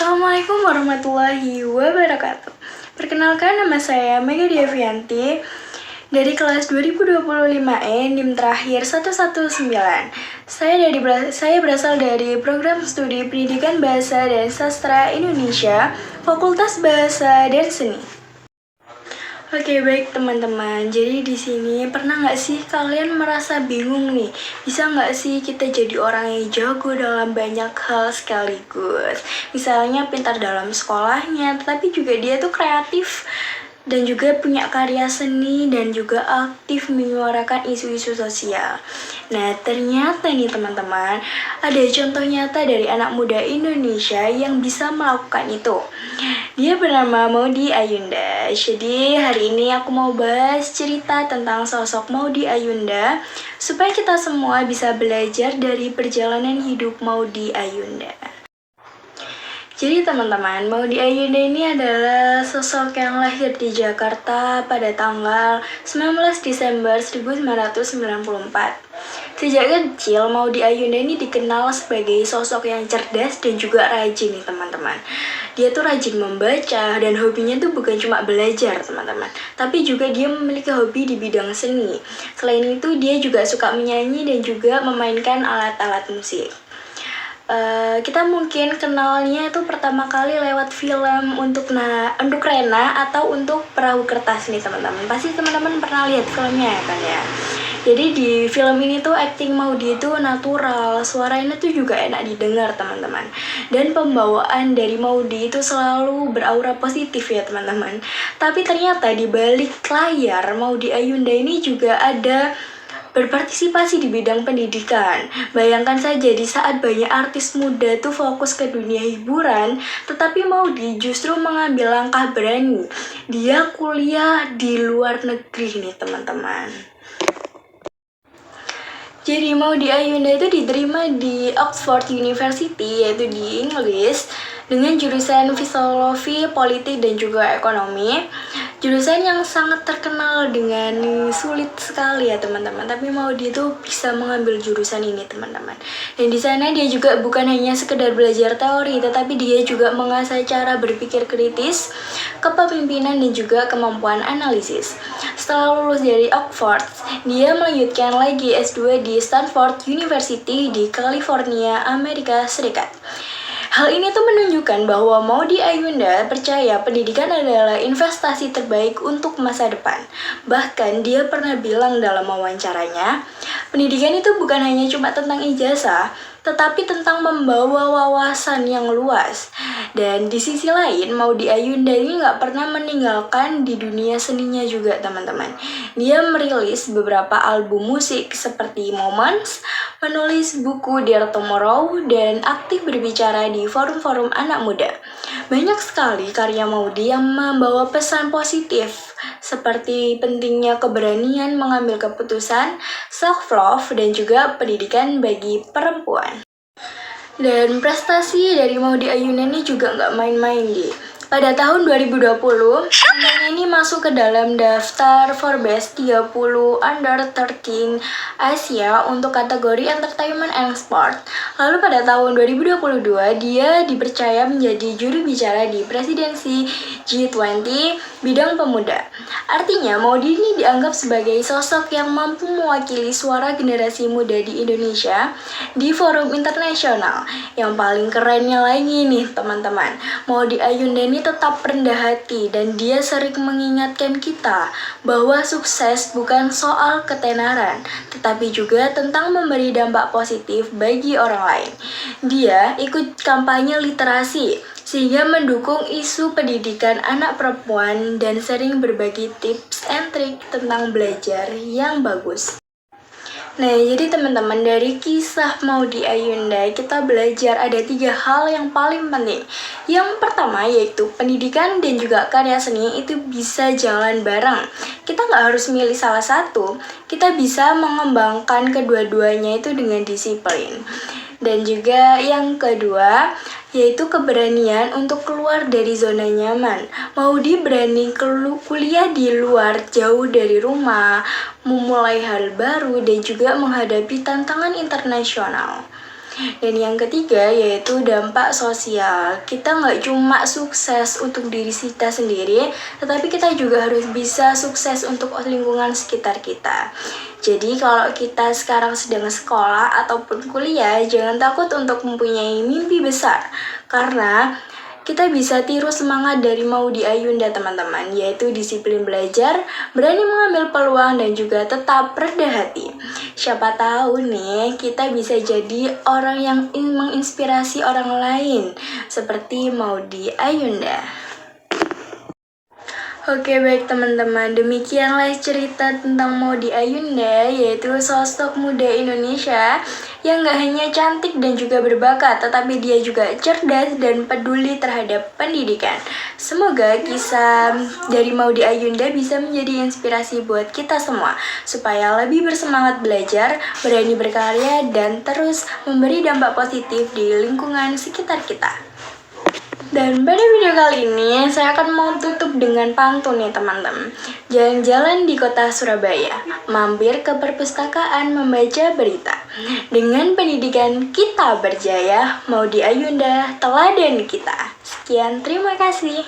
Assalamualaikum warahmatullahi wabarakatuh. Perkenalkan, nama saya Mega Devianti dari kelas 2025E NIM terakhir 119. Saya berasal dari program studi Pendidikan Bahasa dan Sastra Indonesia, Fakultas Bahasa dan Seni. Oke, baik teman-teman. Jadi di sini pernah nggak sih kalian merasa bingung nih? Bisa nggak sih kita jadi orang yang jago dalam banyak hal sekaligus? Misalnya pintar dalam sekolahnya, tetapi juga dia tuh kreatif dan juga punya karya seni dan juga aktif menyuarakan isu-isu sosial. Nah, ternyata nih teman-teman, ada contoh nyata dari anak muda Indonesia yang bisa melakukan itu. Dia bernama Maudy Ayunda. Jadi hari ini aku mau bahas cerita tentang sosok Maudy Ayunda supaya kita semua bisa belajar dari perjalanan hidup Maudy Ayunda. Jadi teman-teman, Maudy Ayunda ini adalah sosok yang lahir di Jakarta pada tanggal 19 Desember 1994. Sejak kecil, Maudy Ayunda ini dikenal sebagai sosok yang cerdas dan juga rajin nih teman-teman. Dia tuh rajin membaca dan hobinya tuh bukan cuma belajar teman-teman, tapi juga dia memiliki hobi di bidang seni. Selain itu, dia juga suka menyanyi dan juga memainkan alat-alat musik. Kita mungkin kenalnya itu pertama kali lewat film untuk Rena atau untuk Perahu Kertas nih teman-teman. Pasti teman-teman pernah lihat filmnya ya kan ya. Jadi di film ini tuh acting Maudy itu natural, suaranya tuh juga enak didengar teman-teman. Dan pembawaan dari Maudy itu selalu beraura positif ya teman-teman. Tapi ternyata di balik layar Maudy Ayunda ini juga ada berpartisipasi di bidang pendidikan. Bayangkan saja di saat banyak artis muda tuh fokus ke dunia hiburan, tetapi Maudy justru mengambil langkah berani. Dia kuliah di luar negeri nih teman-teman. Jadi Maudy Ayunda itu diterima di Oxford University, yaitu di Inggris, dengan jurusan Filosofi, Politik, dan juga Ekonomi. Jurusan yang sangat terkenal dengan sulit sekali ya teman-teman. Tapi Maudy itu bisa mengambil jurusan ini teman-teman. Dan di sana dia juga bukan hanya sekedar belajar teori, tetapi dia juga mengasah cara berpikir kritis, kepemimpinan, dan juga kemampuan analisis. Setelah lulus dari Oxford, dia melanjutkan lagi S2 di Stanford University di California, Amerika Serikat. Hal ini tuh menunjukkan bahwa Maudy Ayunda percaya pendidikan adalah investasi terbaik untuk masa depan. Bahkan dia pernah bilang dalam wawancaranya, pendidikan itu bukan hanya cuma tentang ijazah, tetapi tentang membawa wawasan yang luas. Dan di sisi lain, Maudy Ayunda ini nggak pernah meninggalkan di dunia seninya juga teman-teman. Dia merilis beberapa album musik seperti Moments, menulis buku Dear Tomorrow, dan aktif berbicara di forum-forum anak muda. Banyak sekali karya Maudy yang membawa pesan positif, seperti pentingnya keberanian mengambil keputusan, self-love, dan juga pendidikan bagi perempuan. Dan prestasi dari Maudy Ayunda ini juga nggak main-main nih. Pada tahun 2020, namanya ini masuk ke dalam daftar Forbes 30 Under 13 Asia untuk kategori Entertainment and Sport. Lalu pada tahun 2022, dia dipercaya menjadi juru bicara di presidensi G20 bidang pemuda. Artinya, Maudy ini dianggap sebagai sosok yang mampu mewakili suara generasi muda di Indonesia di forum internasional. Yang paling kerennya lagi nih teman-teman, Maudy Ayunda ini tetap rendah hati dan dia sering mengingatkan kita bahwa sukses bukan soal ketenaran, tetapi juga tentang memberi dampak positif bagi orang lain. Dia ikut kampanye literasi sehingga mendukung isu pendidikan anak perempuan dan sering berbagi tips and trik tentang belajar yang bagus. Nah, jadi teman-teman, dari kisah Maudy Ayunda kita belajar ada 3 hal yang paling penting. Yang pertama yaitu pendidikan dan juga karya seni itu bisa jalan bareng. Kita nggak harus milih salah satu, kita bisa mengembangkan kedua-duanya itu dengan disiplin. Dan juga yang kedua yaitu keberanian untuk keluar dari zona nyaman. Maudy berani kuliah di luar, jauh dari rumah, memulai hal baru, dan juga menghadapi tantangan internasional. Dan yang ketiga yaitu dampak sosial. Kita nggak cuma sukses untuk diri kita sendiri, tetapi kita juga harus bisa sukses untuk lingkungan sekitar kita. Jadi kalau kita sekarang sedang sekolah ataupun kuliah, jangan takut untuk mempunyai mimpi besar. Karena kita bisa tiru semangat dari Maudy Ayunda teman-teman, yaitu disiplin belajar, berani mengambil peluang, dan juga tetap rendah hati. Siapa tahu nih, kita bisa jadi orang yang menginspirasi orang lain, seperti Maudy Ayunda. Oke baik teman-teman, demikianlah cerita tentang Maudy Ayunda, yaitu sosok muda Indonesia yang gak hanya cantik dan juga berbakat, tetapi dia juga cerdas dan peduli terhadap pendidikan. Semoga kisah dari Maudy Ayunda bisa menjadi inspirasi buat kita semua, supaya lebih bersemangat belajar, berani berkarya, dan terus memberi dampak positif di lingkungan sekitar kita. Dan pada video kali ini, saya akan mau tutup dengan pantun nih teman-teman. Jalan-jalan di kota Surabaya, mampir ke perpustakaan membaca berita. Dengan pendidikan kita berjaya, Maudy Ayunda teladan kita. Sekian, terima kasih.